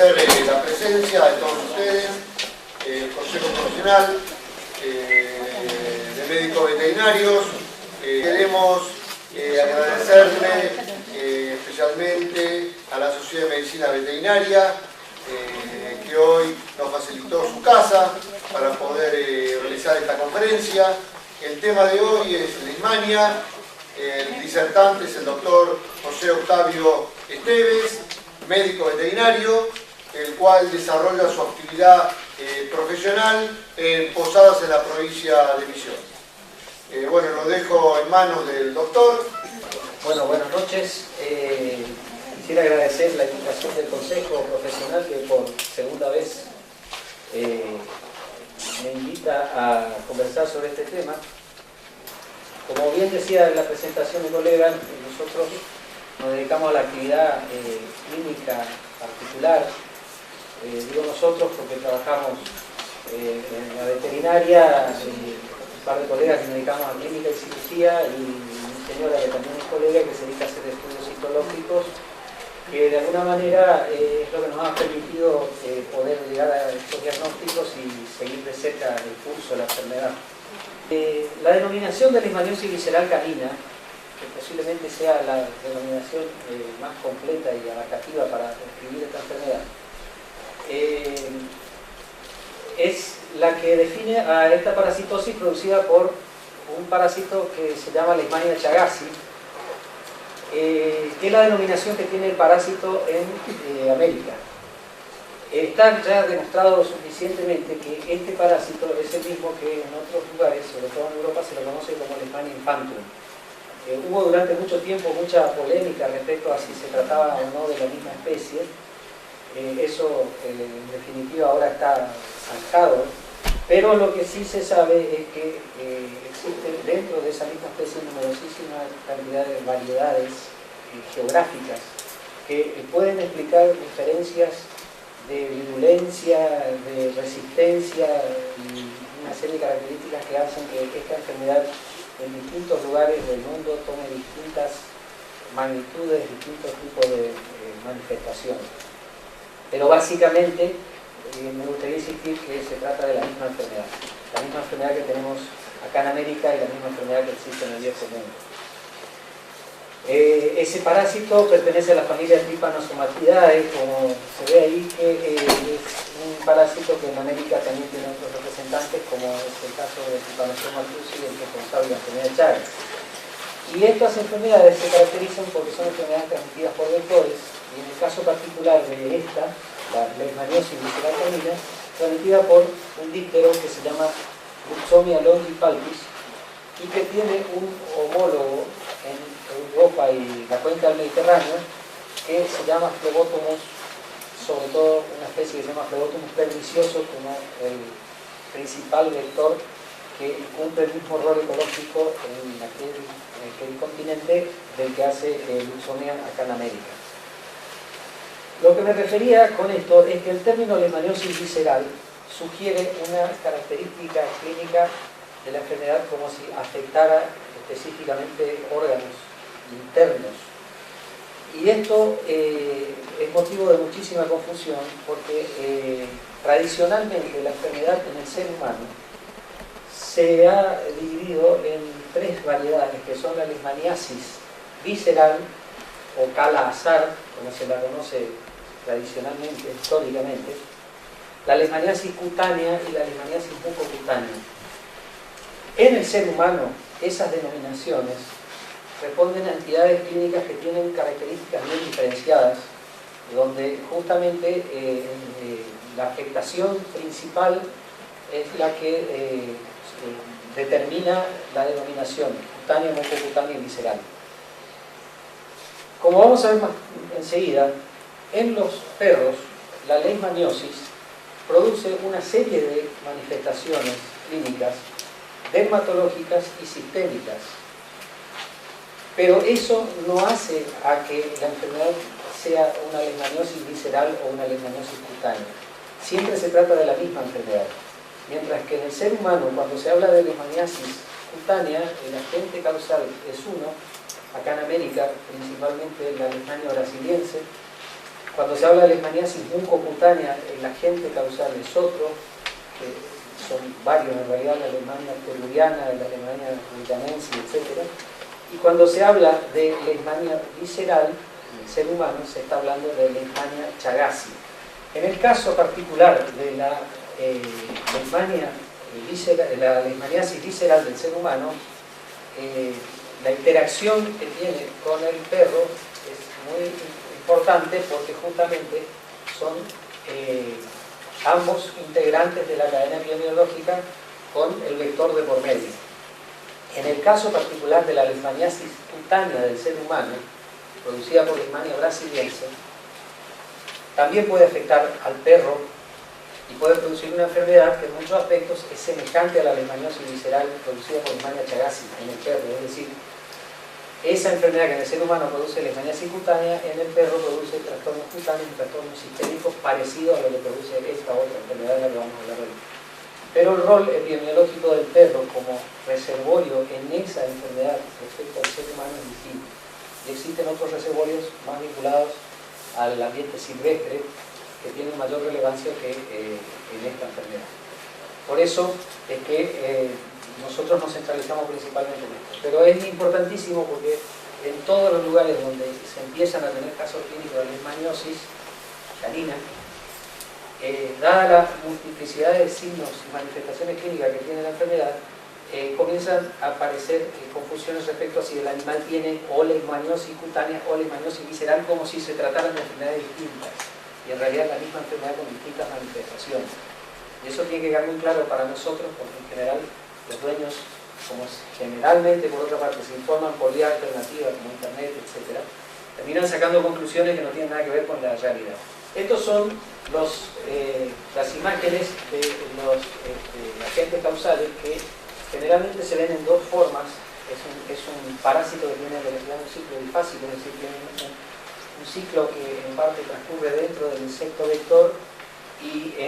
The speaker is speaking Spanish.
agradecer la presencia de todos ustedes, el Consejo Profesional de Médicos Veterinarios. Queremos agradecerle especialmente a la Sociedad de Medicina Veterinaria, que hoy nos facilitó su casa para poder realizar esta conferencia. El tema de hoy es leishmania. El disertante es el doctor José Octavio Esteves, médico veterinario, el cual desarrolla su actividad profesional en Posadas, en la provincia de Misiones. Bueno, lo dejo en manos del doctor. Bueno, buenas noches. Quisiera agradecer la invitación del Consejo Profesional, que por segunda vez me invita a conversar sobre este tema. Como bien decía en la presentación de colega, nosotros nos dedicamos a la actividad clínica particular. Digo nosotros porque trabajamos en la veterinaria, un par de colegas que nos dedicamos a clínica y cirugía, y mi señora, que también es colega, que se dedica a hacer estudios citológicos, que de alguna manera es lo que nos ha permitido poder llegar a estos diagnósticos y seguir de cerca el curso de la enfermedad. La denominación de leishmaniosis visceral canina, que posiblemente sea la denominación más completa y abarcativa para describir esta enfermedad, es la que define a esta parasitosis producida por un parásito que se llama Leishmania chagasi, que es la denominación que tiene el parásito en América. Está ya demostrado suficientemente que este parásito es el mismo que en otros lugares, sobre todo en Europa, se lo conoce como Leishmania infantum. Hubo durante mucho tiempo mucha polémica respecto a si se trataba o no de la misma especie. Eso en definitiva ahora está zanjado, pero lo que sí se sabe es que existen dentro de esa misma especie numerosísima cantidad de variedades geográficas que pueden explicar diferencias de virulencia, de resistencia y una serie de características que hacen que esta enfermedad en distintos lugares del mundo tome distintas magnitudes, distintos tipos de manifestaciones. Pero básicamente me gustaría insistir que se trata de la misma enfermedad que tenemos acá en América y la misma enfermedad que existe en el viejo mundo. Ese parásito pertenece a la familia Trypanosomatidae, como se ve ahí, que es un parásito que en América también tiene otros representantes, como es el caso de Trypanosoma cruzi, el responsable de la enfermedad de Chagas. Y estas enfermedades se caracterizan porque son enfermedades transmitidas por vectores, y en el caso particular de esta, la leishmaniosis visceral canina, transmitida por un díptero que se llama Luxomia longipalpis y que tiene un homólogo en Europa y la cuenca del Mediterráneo que se llama Phlebotomus, sobre todo una especie que se llama Phlebotomus pernicioso como el principal vector que cumple el mismo rol ecológico en aquel continente del que hace Luxomia acá en América. Lo que me refería con esto es que el término leishmaniosis visceral sugiere una característica clínica de la enfermedad como si afectara específicamente órganos internos. Y esto es motivo de muchísima confusión porque tradicionalmente la enfermedad en el ser humano se ha dividido en tres variedades, que son la leishmaniasis visceral o Kala-Azar, como se la conoce tradicionalmente, históricamente, la leishmaniasis cutánea y la leishmaniasis mucocutánea. En el ser humano, esas denominaciones responden a entidades clínicas que tienen características bien diferenciadas, donde justamente la afectación principal es la que determina la denominación cutánea, mucocutánea y visceral. Como vamos a ver más enseguida, en los perros la leishmaniosis produce una serie de manifestaciones clínicas dermatológicas y sistémicas, pero eso no hace a que la enfermedad sea una leishmaniosis visceral o una leishmaniosis cutánea. Siempre se trata de la misma enfermedad, mientras que en el ser humano, cuando se habla de leishmaniasis cutánea, el agente causal es uno. Acá en América, principalmente la Leishmania brasiliense, Cuando se habla de leishmaniasis mucocutánea, el agente causal es otro, que son varios en realidad, la Alemania teluriana, la Alemania rutanensis, etc. Y cuando se habla de leishmania visceral en el ser humano, se está hablando de leishmania chagassi. En el caso particular de la leishmaniasis visceral del ser humano, la interacción que tiene con el perro es muy importante porque justamente son ambos integrantes de la cadena epidemiológica con el vector de por medio. En el caso particular de la leishmaniasis cutánea del ser humano, producida por Leishmania brasiliense, también puede afectar al perro y puede producir una enfermedad que en muchos aspectos es semejante a la leishmaniasis visceral producida por Leishmania chagassi en el perro, es decir, esa enfermedad que en el ser humano produce leishmaniasis cutánea, en el perro produce trastornos cutáneos y trastornos sistémicos parecidos a lo que produce esta otra enfermedad de la que vamos a hablar hoy. Pero el rol epidemiológico del perro como reservorio en esa enfermedad respecto al ser humano es distinto. Y existen otros reservorios más vinculados al ambiente silvestre que tienen mayor relevancia que en esta enfermedad. Por eso es que nosotros nos centralizamos principalmente en esto. Pero es importantísimo porque en todos los lugares donde se empiezan a tener casos clínicos de leishmaniosis canina, dada la multiplicidad de signos y manifestaciones clínicas que tiene la enfermedad, comienzan a aparecer confusiones respecto a si el animal tiene o leishmaniosis cutánea o leishmaniosis visceral, como si se trataran de enfermedades distintas, y en realidad la misma enfermedad con distintas manifestaciones. Y eso tiene que quedar muy claro para nosotros, porque en general los dueños, como generalmente por otra parte se informan por vía alternativa como internet, etc., terminan sacando conclusiones que no tienen nada que ver con la realidad. Estos son las imágenes de los agentes causales que generalmente se ven en dos formas. Es un parásito que tiene un ciclo bifásico, es decir, tiene un ciclo que en parte transcurre dentro del insecto vector y en